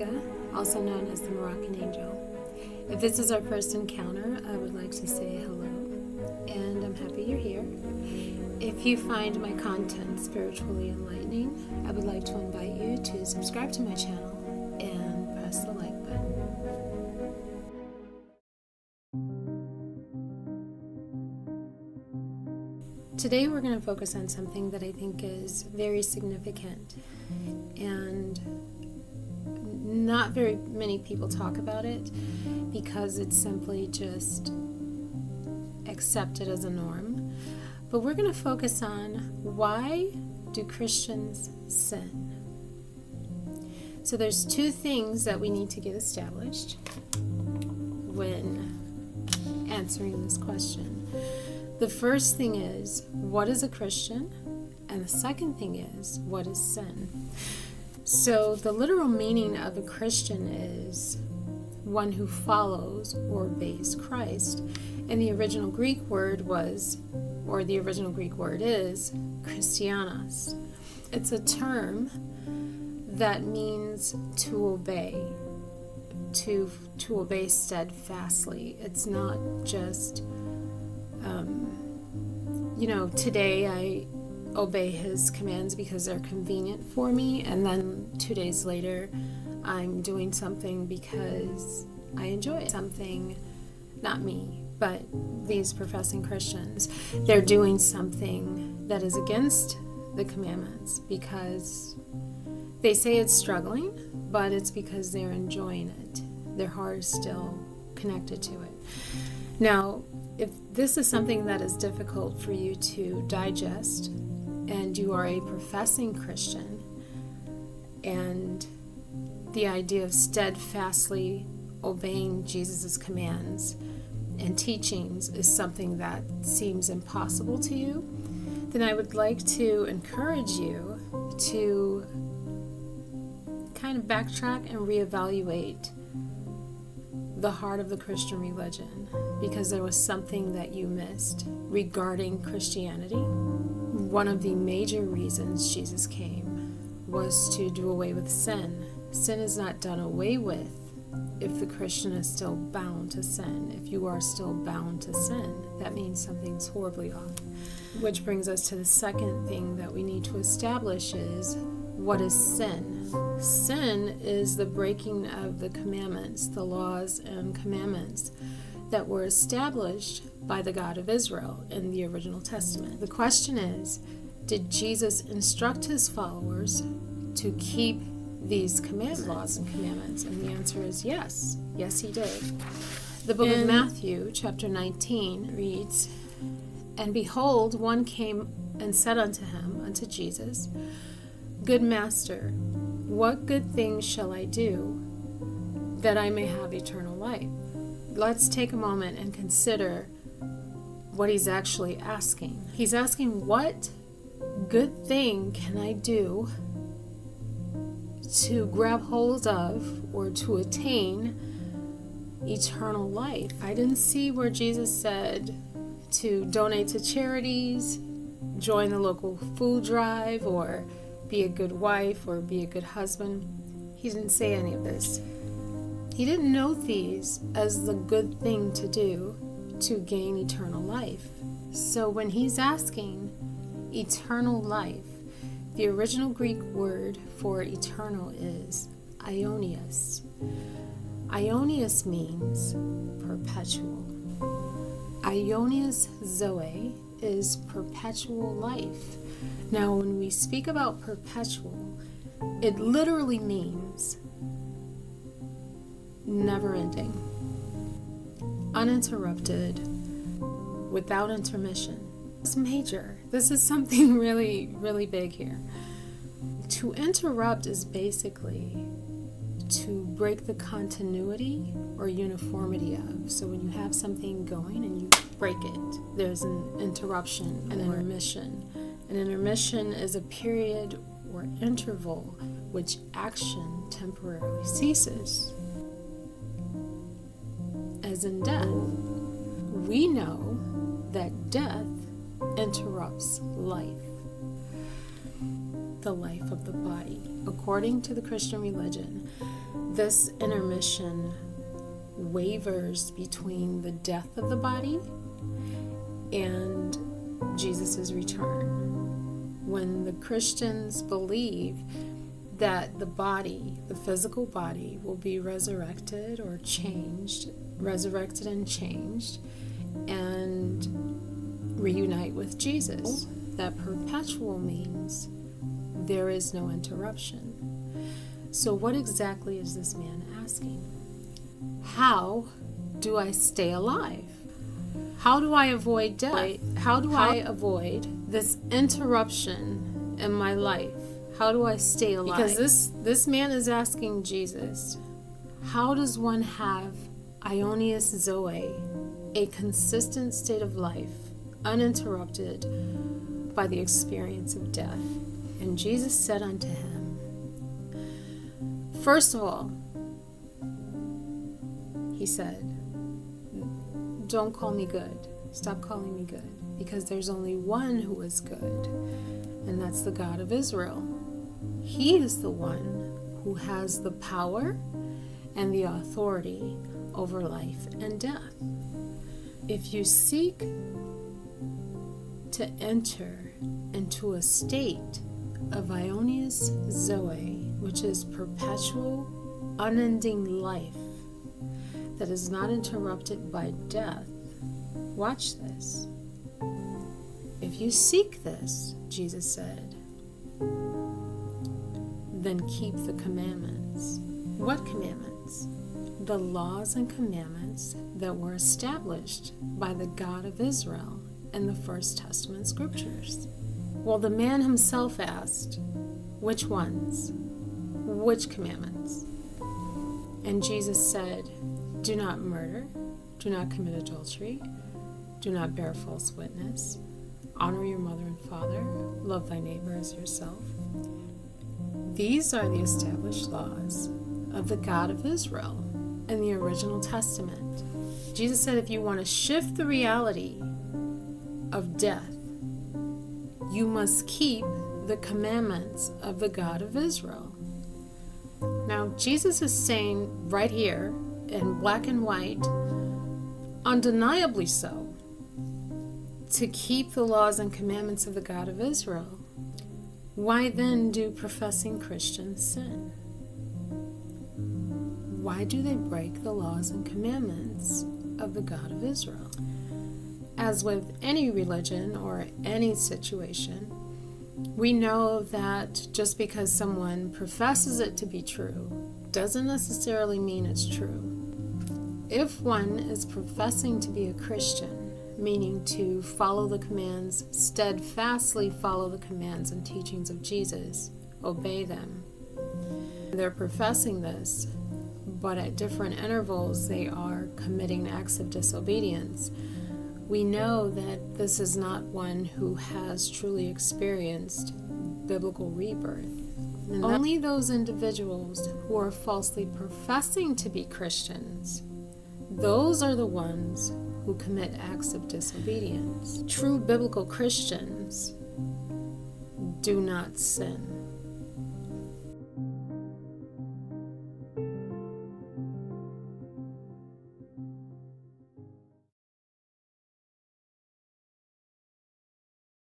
Meeka, also known as the Moroccan Angel. If this is our first encounter, I would like to say hello, and I'm happy you're here. If you find my content spiritually enlightening, I would like to invite you to subscribe to my channel and press the like button. Today we're going to focus on something that I think is very significant, and not very many people talk about it because it's simply just accepted as a norm. But we're going to focus on why do Christians sin? So there's two things that we need to get established when answering this question. The first thing is, what is a Christian? And the second thing is, what is sin? So the literal meaning of a Christian is one who follows or obeys Christ. And the original Greek word is Christianos. It's a term that means to obey, to obey steadfastly. It's not just, today I obey his commands because they're convenient for me, and then 2 days later I'm doing something because I enjoy it. Something, not me, but these professing Christians, they're doing something that is against the commandments because they say it's struggling, but it's because they're enjoying it. Their heart is still connected to it. Now, if this is something that is difficult for you to digest, and you are a professing Christian, and the idea of steadfastly obeying Jesus' commands and teachings is something that seems impossible to you, then I would like to encourage you to kind of backtrack and reevaluate the heart of the Christian religion, because there was something that you missed regarding Christianity. One of the major reasons Jesus came was to do away with sin. Sin is not done away with if the Christian is still bound to sin. If you are still bound to sin, that means something's horribly off. Which brings us to the second thing that we need to establish is, what is sin? Sin is the breaking of the commandments, the laws and commandments that were established by the God of Israel in the original Testament. The question is, did Jesus instruct his followers to keep these commandments, laws and commandments? And the answer is yes. Yes, he did. The book of Matthew, chapter 19, reads, "And behold, one came and said unto him," unto Jesus, "Good master, what good things shall I do that I may have eternal life?" Let's take a moment and consider what he's actually asking. He's asking, what good thing can I do to grab hold of or to attain eternal life? I didn't see where Jesus said to donate to charities, join the local food drive, or be a good wife or be a good husband. He didn't say any of this. He didn't note these as the good thing to do to gain eternal life. So when he's asking eternal life, the original Greek word for eternal is aionios. Aionios means perpetual. Aionios zoe is perpetual life. Now, when we speak about perpetual, it literally means never-ending, uninterrupted, without intermission. It's major. This is something really, really big here. To interrupt is basically to break the continuity or uniformity of. So when you have something going and you break it, there's an interruption, an intermission. An intermission is a period or interval which action temporarily ceases. As in death, we know that death interrupts life, the life of the body. According to the Christian religion, This intermission wavers between the death of the body and Jesus' return. When the Christians believe that the body, the physical body, will be resurrected and changed, and reunite with Jesus, that perpetual means there is no interruption. So what exactly is this man asking? How do I stay alive? How do I avoid death? How do I avoid this interruption in my life? How do I stay alive? Because this man is asking Jesus, how does one have Ionius Zoe, a consistent state of life, uninterrupted by the experience of death? And Jesus said unto him, first of all, he said, don't call me good. Stop calling me good. Because there's only one who is good, and that's the God of Israel. He is the one who has the power and the authority over life and death. If you seek to enter into a state of Ionius Zoe, which is perpetual, unending life that is not interrupted by death, watch this. If you seek this, Jesus said, then keep the commandments. What commandments? The laws and commandments that were established by the God of Israel in the First Testament scriptures. Well, the man himself asked, which ones? Which commandments? And Jesus said, do not murder, do not commit adultery, do not bear false witness, honor your mother and father, love thy neighbor as yourself. These are the established laws of the God of Israel in the original Testament. Jesus said if you want to shift the reality of death, you must keep the commandments of the God of Israel. Now, Jesus is saying right here in black and white, undeniably so, to keep the laws and commandments of the God of Israel. Why then do professing Christians sin? Why do they break the laws and commandments of the God of Israel? As with any religion or any situation, we know that just because someone professes it to be true doesn't necessarily mean it's true. If one is professing to be a Christian, meaning to follow the commands, steadfastly follow the commands and teachings of Jesus, obey them, they're professing this, but at different intervals they are committing acts of disobedience. We know that this is not one who has truly experienced biblical rebirth. And only those individuals who are falsely professing to be Christians, those are the ones who commit acts of disobedience. True biblical Christians do not sin.